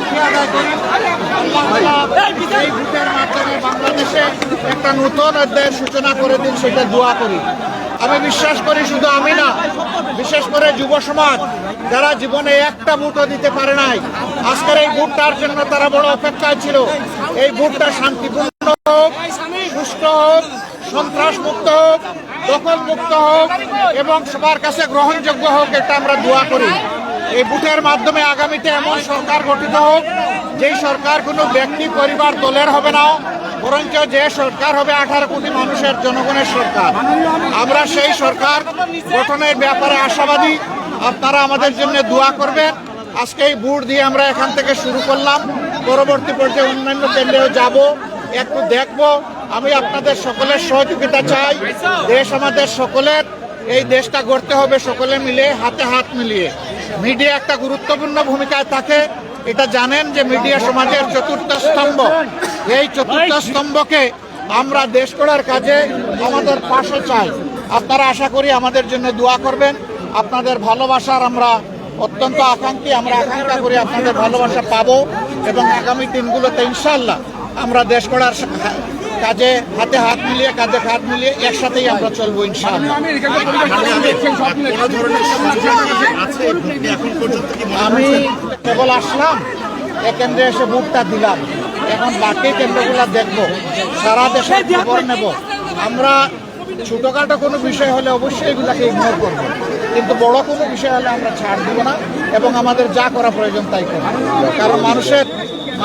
শুকরিয়া আদায় করি। এই ভোটের মাধ্যমে বাংলাদেশে একটা নতুন অধ্যায়ের সূচনা করে দিন, সেটা দোয়া করি। আমি বিশ্বাস করি, শুধু আমি না, বিশেষ করে যুব সমাজ যারা জীবনে একটা ভোটও দিতে পারে নাই, আজকের এই ভোটটার জন্য তারা বড় অপেক্ষায় ছিল। এই ভোটটা শান্তিপূর্ণ হোক, সুষ্ঠু হোক, সন্ত্রাস মুক্ত হোক, দখল মুক্ত হোক এবং সবার কাছে গ্রহণযোগ্য হোক, এটা আমরা দোয়া করি। এই ভোটের মাধ্যমে আগামীতে এমন সরকার গঠিত হোক, যেই সরকার কোনো ব্যক্তি, পরিবার, দলের হবে না, বরঞ্চ যে সরকার হবে 18 কোটি মানুষের, জনগণের সরকার। আমরা সেই সরকার গঠনের ব্যাপারে আশাবাদী। আপনারা আমাদের জন্য দোয়া করবেন। আজকে এই ভোট দিয়ে আমরা এখান থেকে শুরু করলাম, পরবর্তী পর্যায়ে অন্যান্য কেন্দ্রেও যাব, একটু দেখব। আমি আপনাদের সকলের সহযোগিতা চাই। দেশ আমাদের সকলের, এই দেশটা গড়তে হবে সকলে মিলে, হাতে হাত মিলিয়ে। মিডিয়া একটা গুরুত্বপূর্ণ ভূমিকায় থাকে, এটা জানেন যে মিডিয়া সমাজের চতুর্থ স্তম্ভ। এই চতুর্থ স্তম্ভকে আমরা দেশ গড়ার কাজে আমাদের পাশে চাই। আপনারা আশা করি আমাদের জন্য দোয়া করবেন। আপনাদের ভালোবাসার আমরা অত্যন্ত আকাঙ্ক্ষী, আমরা আকাঙ্ক্ষা করি আপনাদের ভালোবাসা পাবো এবং আগামী দিনগুলোতে ইনশাআল্লাহ আমরা দেশ গড়ার কাজে হাতে হাত মিলিয়ে, কাঁধে হাত মিলিয়ে একসাথেই আমরা চলবো ইনশাআল্লাহ। আমি কেবল আসলাম, এ কেন্দ্রে এসে ভোটটা দিলাম, এখন বাকি কেন্দ্রগুলো দেখবো, সারা দেশের খবর নেব। আমরা ছোটখাটো কোনো বিষয় হলে অবশ্যই এগুলাকে ইগনোর করবো, কিন্তু বড় কোনো বিষয় হলে আমরা ছাড় দিব না এবং আমাদের যা করা প্রয়োজন তাই করব। কারণ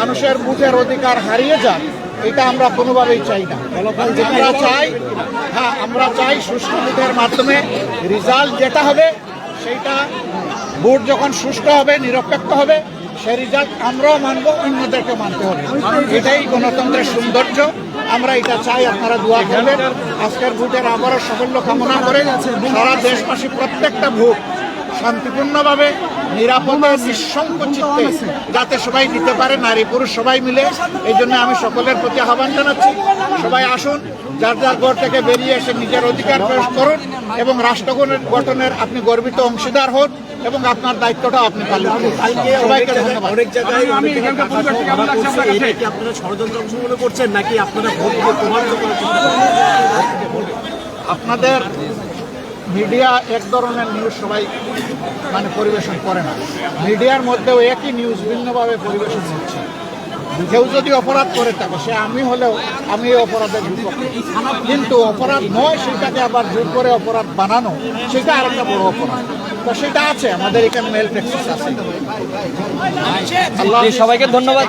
মানুষের ভোটের অধিকার হারিয়ে যাক, এটা আমরা কোনোভাবেই চাই না। আমরা চাই সুষ্ঠু ভোটের মাধ্যমে রেজাল্ট যেটা হবে, সেইটা ভোট যখন সুষ্ঠু হবে, নিরপেক্ষ হবে, সেই রেজাল্ট আমরাও মানবো, অন্যদেরকে মানতে হবে। এটাই গণতন্ত্রের সৌন্দর্য। আমরা এটা চাই, আপনারা দোয়া করবেন। আজকের ভোটের আবারও সাফল্য কামনা করে সারা দেশবাসী প্রত্যেকটা ভোট শান্তিপূর্ণভাবে, নিরাপদে, নিঃসংকোচিতে যাতে সবাই দিতে পারে, নারী পুরুষ সবাই মিলে। এই জন্য আমি সকলের প্রতি আহ্বান জানাচ্ছি, সবাই আসুন, যার যার ঘর থেকে বেরিয়ে এসে নিজের অধিকার প্রয়োগ করুন এবং রাষ্ট্র গঠনের আপনি গর্বিত অংশীদার হন এবং আপনার দায়িত্বটা আপনি পালন করুন। সবাইকে ধন্যবাদ। অনেক জায়গায় আপনারা ষড়যন্ত্র অংশগ্রহণ করছেন নাকি আপনারা ভোট প্রমাণিত করার চেষ্টা করছেন? আপনাদের মিডিয়া এক ধরনের নিউজ সবাই পরিবেশন করে না। মিডিয়ার মধ্যেও একই নিউজ ভিন্নভাবে পরিবেশন হচ্ছে। কেউ যদি অপরাধ করে থাকে, সে আমি হলেও আমি এই অপরাধের বিপক্ষে, কিন্তু অপরাধ নয় সেটাকে আবার জোর করে অপরাধ বানানো, সেটা আরেকটা বড় অপরাধ। তো সেটা আছে, আমাদের এখানে মেল প্র্যাকটিস আছে। সবাইকে ধন্যবাদ।